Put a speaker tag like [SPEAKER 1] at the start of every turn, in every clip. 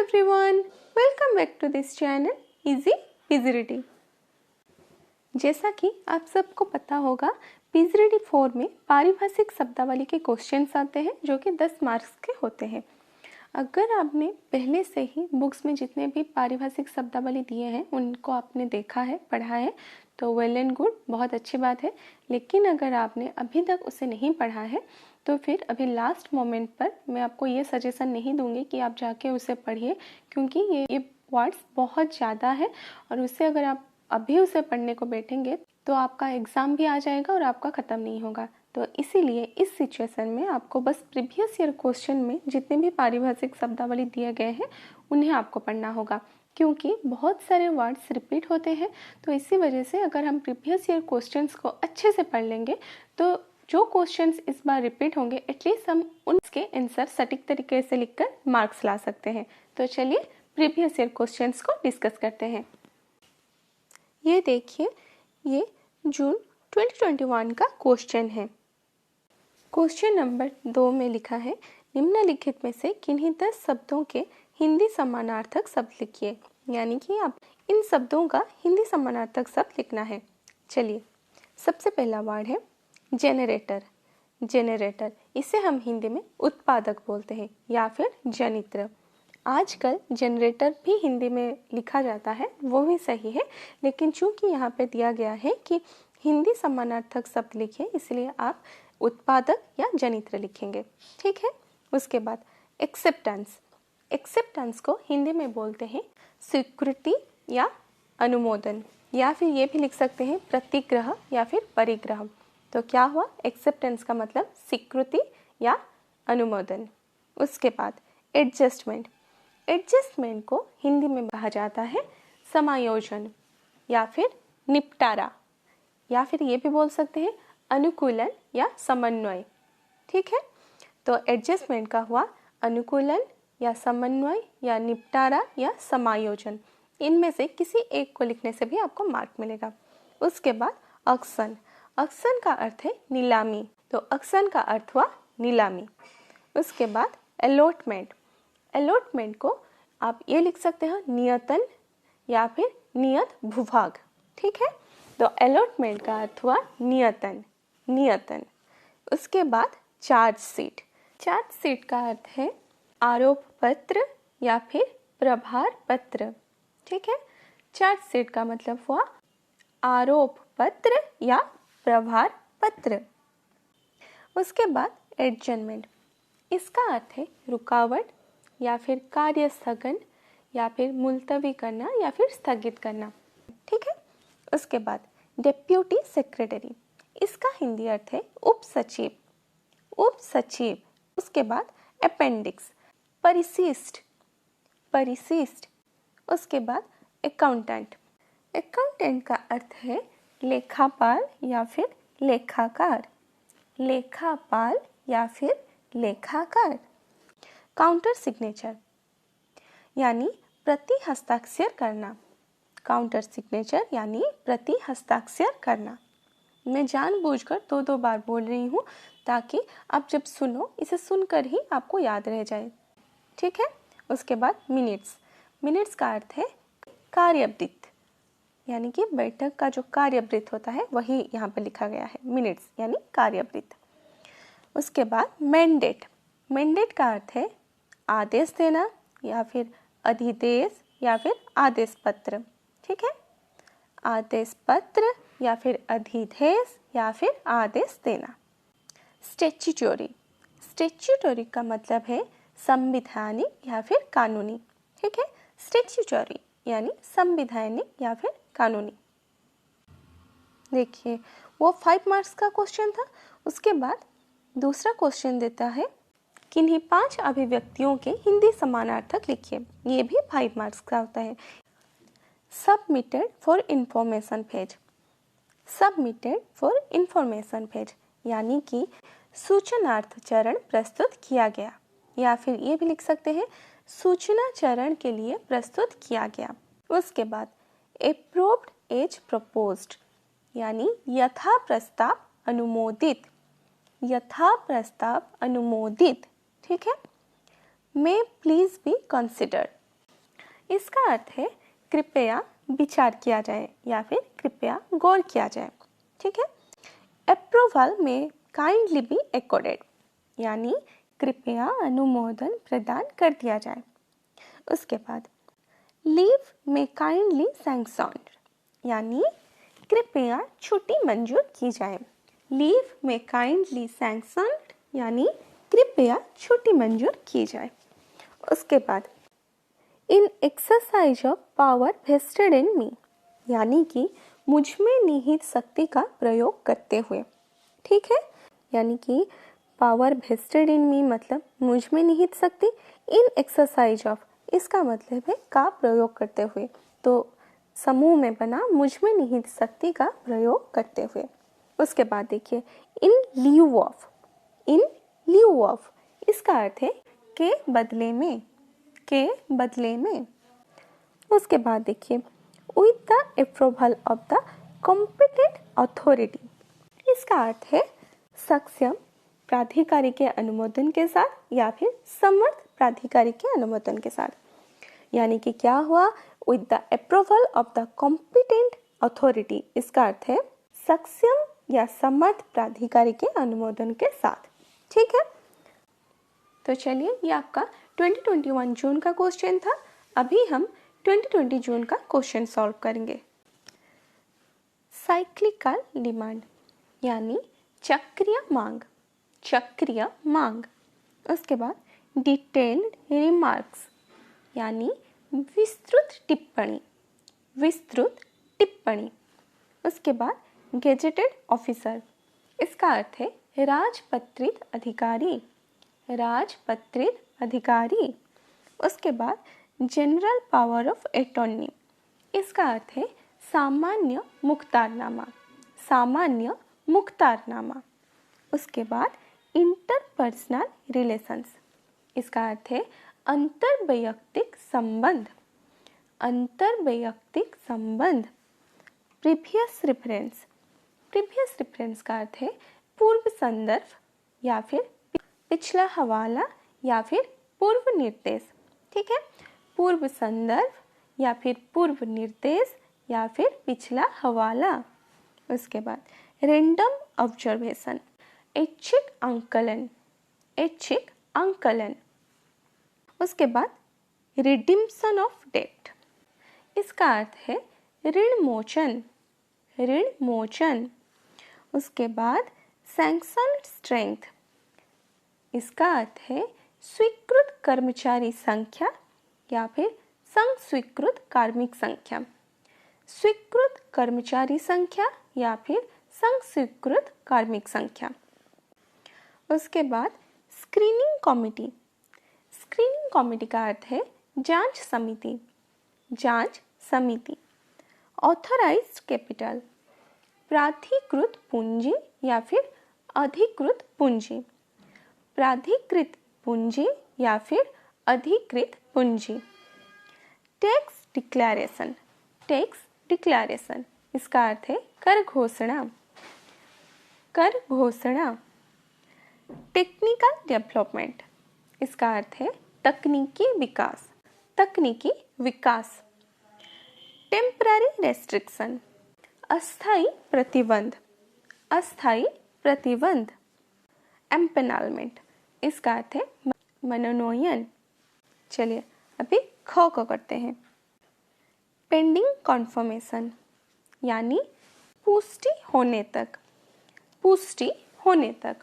[SPEAKER 1] everyone, welcome back to this channel Easy Busy Reading। जैसा कि आप सबको पता होगा, PGRD 4 में पारिभाषिक शब्दावली के क्वेश्चंस आते हैं जो कि 10 मार्क्स के होते हैं। अगर आपने पहले से ही बुक्स में जितने भी पारिभाषिक शब्दावली दिए हैं उनको आपने देखा है, पढ़ा है तो वेल एंड गुड, बहुत अच्छी बात है। लेकिन अगर आपने अभी तक उसे नहीं पढ़ा है तो फिर अभी लास्ट मोमेंट पर मैं आपको ये सजेशन नहीं दूंगी कि आप जाके उसे पढ़िए, क्योंकि ये वर्ड्स बहुत ज़्यादा है और उससे अगर आप अभी उसे पढ़ने को बैठेंगे तो आपका एग्ज़ाम भी आ जाएगा और आपका ख़त्म नहीं होगा। तो इसीलिए इस सिचुएशन में आपको बस प्रीवियस ईयर क्वेश्चन में जितने भी पारिभाषिक शब्दावली दिए गए हैं उन्हें आपको पढ़ना होगा, क्योंकि बहुत सारे वर्ड्स रिपीट होते हैं। तो इसी वजह से अगर हम प्रीवियस ईयर क्वेश्चंस को अच्छे से पढ़ लेंगे तो जो क्वेश्चंस इस बार रिपीट होंगे एटलीस्ट हम उनके आंसर सटीक तरीके से लिखकर मार्क्स ला सकते हैं। तो चलिए प्रीवियस ईयर क्वेश्चंस को डिस्कस करते हैं। ये देखिए, ये जून 2021 का क्वेश्चन है। क्वेश्चन नंबर 2 में लिखा है, निम्नलिखित में से किन्हीं 10 शब्दों के हिंदी समानार्थक शब्द लिखिए। यानी कि आप इन शब्दों का हिंदी समानार्थक शब्द लिखना है। चलिए, सबसे पहला वर्ड है जेनरेटर। जेनरेटर, इसे हम हिंदी में उत्पादक बोलते हैं या फिर जनित्र। आजकल जनरेटर भी हिंदी में लिखा जाता है, वो भी सही है, लेकिन चूंकि यहाँ पे दिया गया है कि हिंदी समानार्थक शब्द लिखिए, इसलिए आप उत्पादक या जनित्र लिखेंगे। ठीक है। उसके बाद एक्सेप्टेंस। एक्सेप्टेंस को हिंदी में बोलते हैं स्वीकृति या अनुमोदन, या फिर ये भी लिख सकते हैं प्रतिग्रह या फिर परिग्रह। तो क्या हुआ? एक्सेप्टेंस का मतलब स्वीकृति या अनुमोदन। उसके बाद एडजस्टमेंट। एडजस्टमेंट को हिंदी में कहा जाता है समायोजन या फिर निपटारा, या फिर ये भी बोल सकते हैं अनुकूलन या समन्वय। ठीक है। तो एडजस्टमेंट का हुआ अनुकूलन या समन्वय या निपटारा या समायोजन। इनमें से किसी एक को लिखने से भी आपको मार्क मिलेगा। उसके बाद ऑक्शन। ऑक्शन का अर्थ है नीलामी, तो ऑक्शन का अर्थ हुआ नीलामी। उसके बाद अलॉटमेंट। अलॉटमेंट को आप ये लिख सकते हैं नियतन या फिर नियत भूभाग। ठीक है। तो अलॉटमेंट का अर्थ हुआ नियतन, नियतन। उसके बाद चार्जशीट। चार्जशीट का अर्थ है आरोप पत्र या फिर प्रभार पत्र। ठीक है। चार्जशीट का मतलब हुआ आरोप पत्र या प्रभार पत्र। उसके बाद एडजमेंट। इसका अर्थ है रुकावट या फिर कार्य स्थगन या फिर मुलतवी करना या फिर स्थगित करना। ठीक है। उसके बाद डेप्यूटी सेक्रेटरी। इसका हिंदी अर्थ है उप सचिव, उप सचिव। उसके बाद अपेंडिक्स, परिशिष्ट, परिशिष्ट। उसके बाद अकाउंटेंट। अकाउंटेंट का अर्थ है लेखापाल या फिर लेखाकार, लेखापाल या फिर लेखाकार। काउंटर सिग्नेचर यानी प्रति हस्ताक्षर करना। काउंटर सिग्नेचर यानी प्रति हस्ताक्षर करना। मैं जानबूझकर 2 बार बोल रही हूँ ताकि आप जब सुनो इसे सुनकर ही आपको याद रह जाए। ठीक है। उसके बाद मिनट्स। मिनट्स का अर्थ है कार्यवृत्त, यानी कि बैठक का जो कार्यवृत्त होता है वही यहाँ पर लिखा गया है, मिनट्स यानी कार्यवृत्त। उसके बाद मैंडेट। मैंडेट का अर्थ है आदेश देना या फिर अधिदेश या फिर आदेश पत्र। ठीक है। आदेश पत्र या फिर अधिदेश या फिर आदेश देना। स्टैट्यूटरी। स्टैट्यूटरी का मतलब है संवैधानिक या फिर कानूनी। ठीक है। स्टैट्यूटरी यानी संवैधानिक या फिर कानूनी। देखिए, वो 5 मार्क्स का क्वेश्चन था। उसके बाद दूसरा क्वेश्चन देता है, किन्हीं 5 अभिव्यक्तियों के हिंदी समानार्थक लिखिए। ये भी 5 मार्क्स का होता है। Submitted for information page. Submitted for information page यानी कि सूचनार्थ चरण प्रस्तुत किया गया, या फिर ये भी लिख सकते हैं सूचना चरण के लिए प्रस्तुत किया गया। उसके बाद अप्रूव्ड एज प्रपोज्ड यानी यथा प्रस्ताव अनुमोदित, यथा प्रस्ताव अनुमोदित। ठीक है। मे प्लीज बी कंसिडर्ड इसका अर्थ है कृपया विचार किया जाए या फिर कृपया गौर किया जाए। ठीक है। अप्रूवल में काइंडली बी अकॉर्डेड, यानी कृपया अनुमोदन प्रदान कर दिया जाए। उसके बाद लीव में काइंडली सैंक्शन्ड, यानी कृपया छुट्टी मंजूर की जाए। लीव में काइंडली सैंक्शन्ड, यानी कृपया छुट्टी मंजूर की जाए। उसके बाद इन एक्सरसाइज ऑफ पावर वेस्टेड इन मी, यानी कि मुझ में निहित शक्ति का प्रयोग करते हुए। ठीक है, यानी कि पावर वेस्टेड इन मी मतलब मुझ में निहित शक्ति, इन एक्सरसाइज ऑफ इसका मतलब है का प्रयोग करते हुए, तो समूह में बना मुझ में निहित शक्ति का प्रयोग करते हुए। उसके बाद देखिए in lieu of, in lieu of इसका अर्थ है के बदले में, के बदले में। उसके बाद देखिए with the approval of the competent authority, इसका अर्थ है सक्षम प्राधिकारी के अनुमोदन के साथ या फिर समर्थ प्राधिकारी के अनुमोदन के साथ। यानी कि क्या हुआ, with the approval of the competent authority, इसका अर्थ है सक्षम या समर्थ प्राधिकारी के अनुमोदन के साथ। ठीक है, तो चलिए ये आपका 2021 जून का क्वेश्चन था। अभी हम 2020 जून का क्वेश्चन सॉल्व करेंगे। साइक्लिकल डिमांड यानी चक्रीय मांग, चक्रीय मांग। उसके बाद डिटेल्ड रिमार्क्स यानी विस्तृत टिप्पणी, विस्तृत टिप्पणी। उसके बाद गेजेटेड ऑफिसर, इसका अर्थ है राजपत्रित अधिकारी, राजपत्रित अधिकारी। उसके बाद जनरल पावर ऑफ अटॉर्नी, इसका अर्थ है सामान्य मुख्तारनामा, सामान्य मुख्तारनामा। उसके बाद इंटरपर्सनल रिलेशंस, इसका अर्थ है अंतर्वैयक्तिक संबंध, अंतर्वैयक्तिक संबंध। प्रीवियस रेफरेंस, प्रीवियस रेफरेंस का अर्थ है पूर्व संदर्भ या फिर पिछला हवाला या फिर पूर्व निर्देश। ठीक है, पूर्व संदर्भ या फिर पूर्व निर्देश या फिर पिछला हवाला। उसके बाद रैंडम ऑब्जर्वेशन, ऐच्छिक आंकलन, ऐच्छिक आंकलन। उसके बाद रिडिम्पशन ऑफ डेट, इसका अर्थ है ऋण मोचन, ऋण मोचन। उसके बाद सैंक्शन्ड स्ट्रेंथ, इसका अर्थ है स्वीकृत कर्मचारी संख्या या फिर संघ स्वीकृत कार्मिक संख्या, स्वीकृत कर्मचारी संख्या या फिर संघ स्वीकृत कार्मिक संख्या। उसके बाद स्क्रीनिंग कमेटी, स्क्रीनिंग कमेटी का अर्थ है जांच समिति, जांच समिति। ऑथराइज्ड कैपिटल, प्राधिकृत पूंजी या फिर अधिकृत पूंजी, प्राधिकृत पूंजी या फिर अधिकृत पूंजी। टैक्स डिक्लेरेशन, टैक्स डिक्लेरेशन, इसका अर्थ है कर घोषणा, कर घोषणा। टेक्निकल डेवलपमेंट, इसका अर्थ है तकनीकी विकास, तकनीकी विकास। टेम्पररी रेस्ट्रिक्शन, अस्थायी प्रतिबंध, अस्थायी प्रतिबंध। एम्पेनलमेंट, इसका अर्थ है मनोनयन। चलिए अभी ख को करते हैं। पेंडिंग कॉन्फर्मेशन यानी पुष्टि होने तक, पुष्टि होने तक।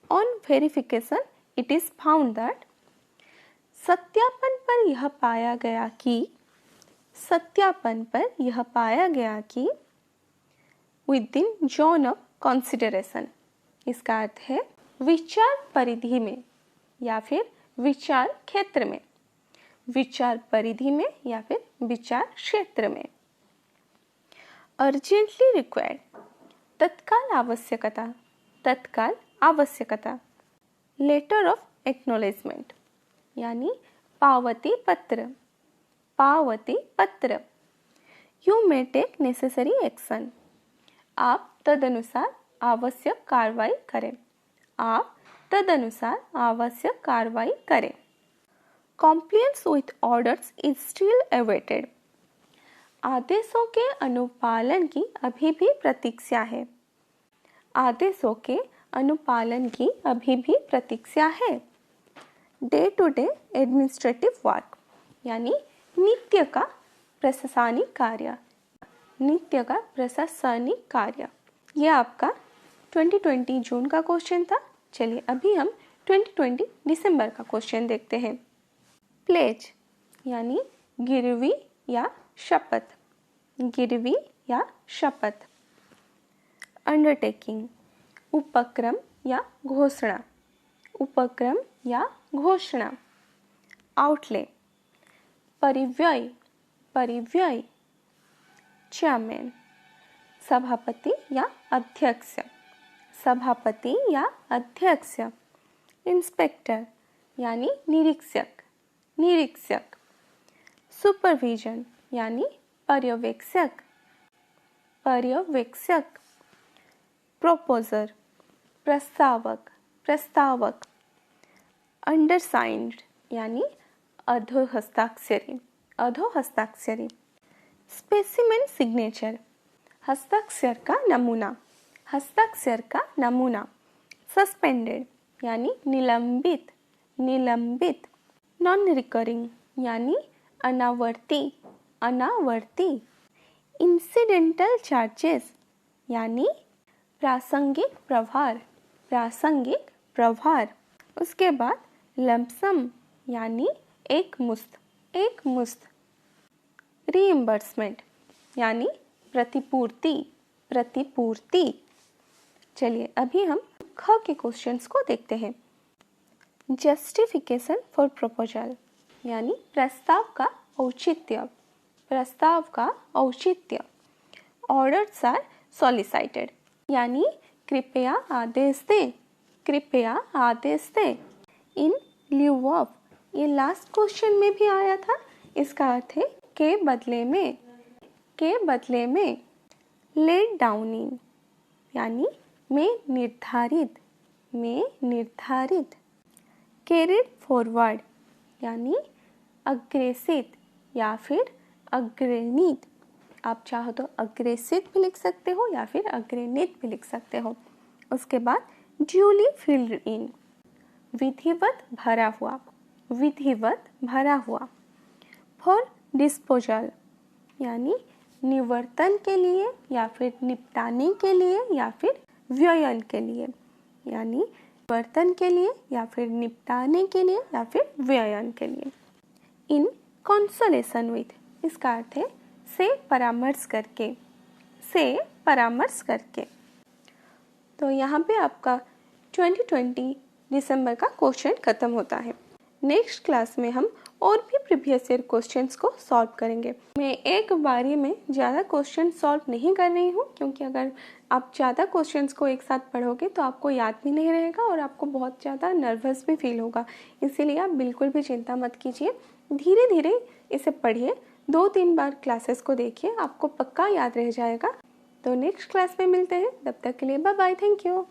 [SPEAKER 1] On verification it is found that, सत्यापन पर यह पाया गया कि, सत्यापन पर यह पाया गया कि with in zone of consideration, इसका अर्थ है विचार परिधि में या फिर विचार क्षेत्र में, विचार परिधि में या फिर विचार क्षेत्र में। अर्जेंटली रिक्वायर्ड, तत्काल आवश्यकता, तत्काल आवश्यकता। लेटर ऑफ एक्नॉलेजमेंट यानी पावती पत्र, पावती पत्र। You may take necessary action, आप तदनुसार आवश्यक कार्रवाई करें, आप तदनुसार आवश्यक कार्रवाई करें। compliance with orders is still awaited. आदेशों के अनुपालन की अभी भी प्रतीक्षा है। आदेशों के अनुपालन की अभी भी प्रतीक्षा है। Day to day administrative work यानी नित्य का प्रशासनिक कार्य, नित्य का प्रशासनिक कार्य। यह आपका 2020 जून का क्वेश्चन था। चलिए अभी हम 2020 दिसंबर का क्वेश्चन देखते हैं। प्लेज यानी गिरवी या शपथ, गिरवी या शपथ। अंडरटेकिंग उपक्रम या घोषणा, उपक्रम या घोषणा। आउटले परिव्यय, परिव्यय। चेयरमैन सभापति या अध्यक्ष, सभापति या अध्यक्ष। इंस्पेक्टर यानी निरीक्षक, निरीक्षक। सुपरविजन यानी पर्यवेक्षक, पर्यवेक्षक। प्रोपोजर प्रस्तावक, प्रस्तावक। अंडरसाइन्ड यानी अधोहस्ताक्षरी, अधोहस्ताक्षरी। स्पेसिमेन सिग्नेचर हस्ताक्षर का नमूना, हस्ताक्षर का नमूना। सस्पेंडेड यानी निलंबित, निलंबित। नॉन रिकरिंग यानी अनावर्ती, अनावर्ती। इंसिडेंटल चार्जेस यानी प्रासंगिक प्रभार, प्रासंगिक प्रभार। उसके बाद लमसम यानी एक मुश्त, एक मुश्त। रीइंबर्समेंट यानी प्रतिपूर्ति, प्रतिपूर्ति। चलिए अभी हम ख के क्वेश्चंस को देखते हैं। जस्टिफिकेशन फॉर प्रपोजल यानी प्रस्ताव का औचित्य, प्रस्ताव का औचित्य। ऑर्डर्स आर सॉलिसिटेड यानी कृपया आदेश दें, कृपया आदेश दें। इन ल्यू ऑफ ये लास्ट क्वेश्चन में भी आया था। इसका अर्थ है के बदले में, के बदले में। लेट डाउन इन यानी में निर्धारित, में निर्धारित। कैरिड फॉरवर्ड यानी अग्रेसित या फिर अग्रणित। आप चाहो तो अग्रेसित भी लिख सकते हो या फिर अग्रणित भी लिख सकते हो। उसके बाद ड्यूली फिल्ड इन विधिवत भरा हुआ, विधिवत भरा हुआ। फॉर डिस्पोजल यानी निवर्तन के लिए या फिर निपटाने के लिए या फिर व्ययन के लिए, यानी निवर्तन के लिए या फिर निपटाने के लिए या फिर व्ययन के लिए। इन कंसोलेशन विथ इसका अर्थ है से परामर्श करके, से परामर्श करके। तो यहाँ पे आपका 2020 दिसंबर का क्वेश्चन खत्म होता है। नेक्स्ट क्लास में हम और भी प्रीवियस ईयर क्वेश्चंस को सॉल्व करेंगे। मैं एक बारी में ज़्यादा क्वेश्चन सॉल्व नहीं कर रही हूँ, क्योंकि अगर आप ज़्यादा क्वेश्चंस को एक साथ पढ़ोगे तो आपको याद भी नहीं रहेगा और आपको बहुत ज़्यादा नर्वस भी फील होगा। इसीलिए आप बिल्कुल भी चिंता मत कीजिए, धीरे धीरे इसे पढ़िए। 2-3 बार क्लासेस को देखिए, आपको पक्का याद रह जाएगा। तो नेक्स्ट क्लास में मिलते हैं, तब तक के लिए बाय बाय, थैंक यू।